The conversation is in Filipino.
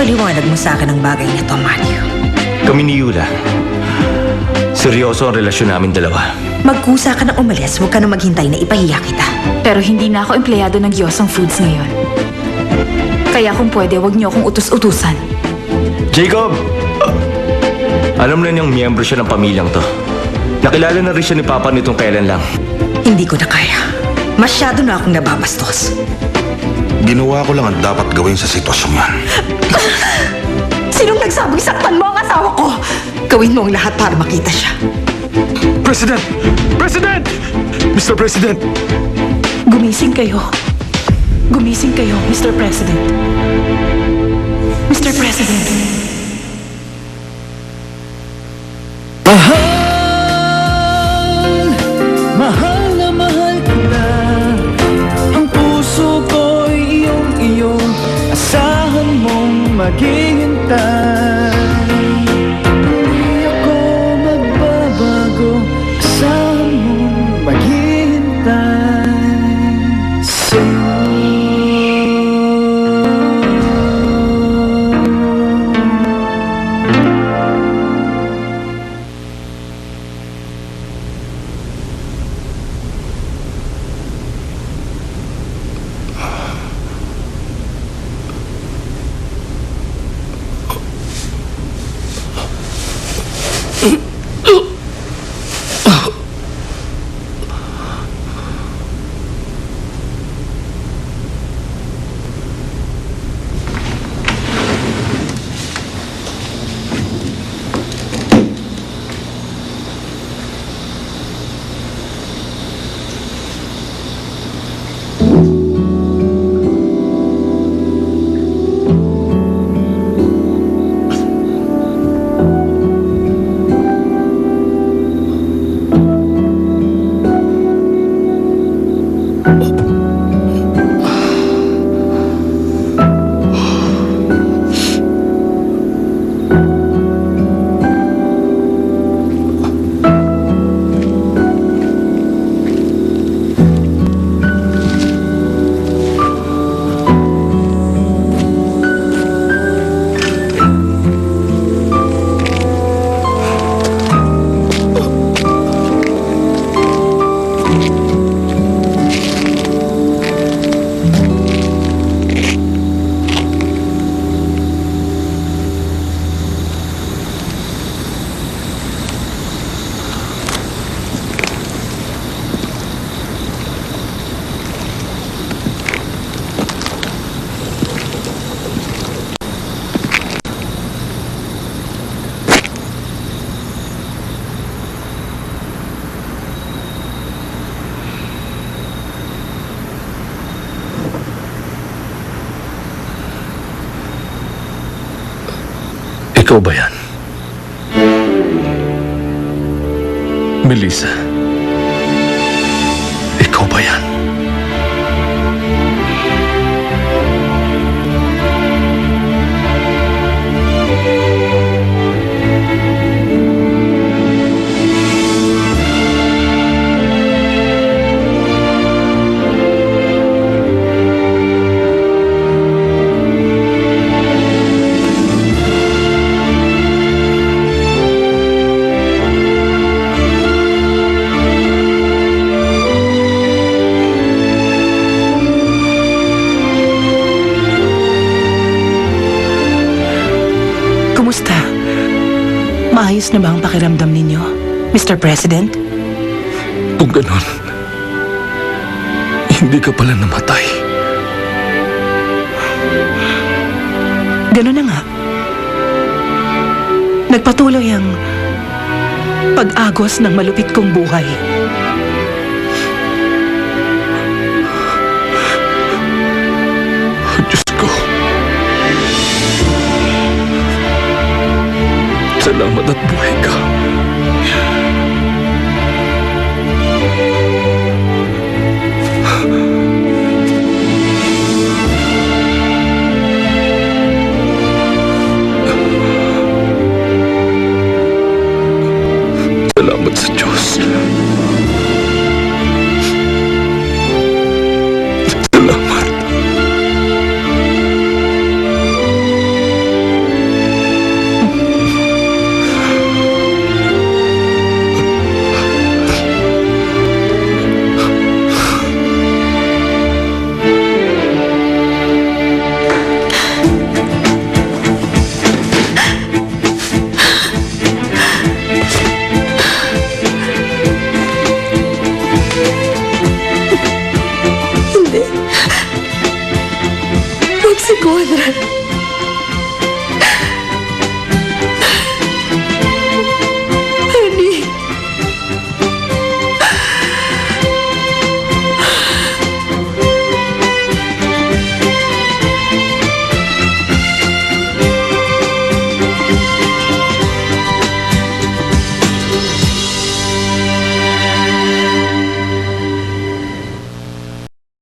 Ipaliwanag mo sa akin ang bagay na to, Matthew. Kami ni Yula. Seryoso ang relasyon namin dalawa. Magkusa ka na umalis, huwag ka na maghintay na ipahiya kita. Pero hindi na ako empleyado ng Gyosong Foods ngayon. Kaya kung pwede, wag niyo akong utus-utusan. Jacob! Alam na niyang miyembro siya ng pamilyang to. Nakilala na rin siya ni Papa nitong kailan lang. Hindi ko na kaya. Masyado na akong nababastos. Ginawa ko lang ang dapat gawin sa sitwasyong yan. Sinong nagsabing saktan mo ang asawa ko? Gawin mo ang lahat para makita siya. President! President! Mr. President! Gumising kayo. Gumising kayo, Mr. President. Mr. President. Mahal na mahal kita. Ang puso ko'y iyong asahan mong maghihintay. Hindi ako magbabago, asahan mong maghihintay sa'yo. Ikaw ba yan? Melissa? Ikaw ba yan? Kumusta? Maayos na ba ang pakiramdam ninyo, Mr. President? Kung ganon, hindi ka pala namatay. Ganun na nga. Nagpatuloy ang pag-agos ng malupit kong buhay. Diyos ko. Salamat at buhay ka. Salamat sa Diyos. Salamat. Michael.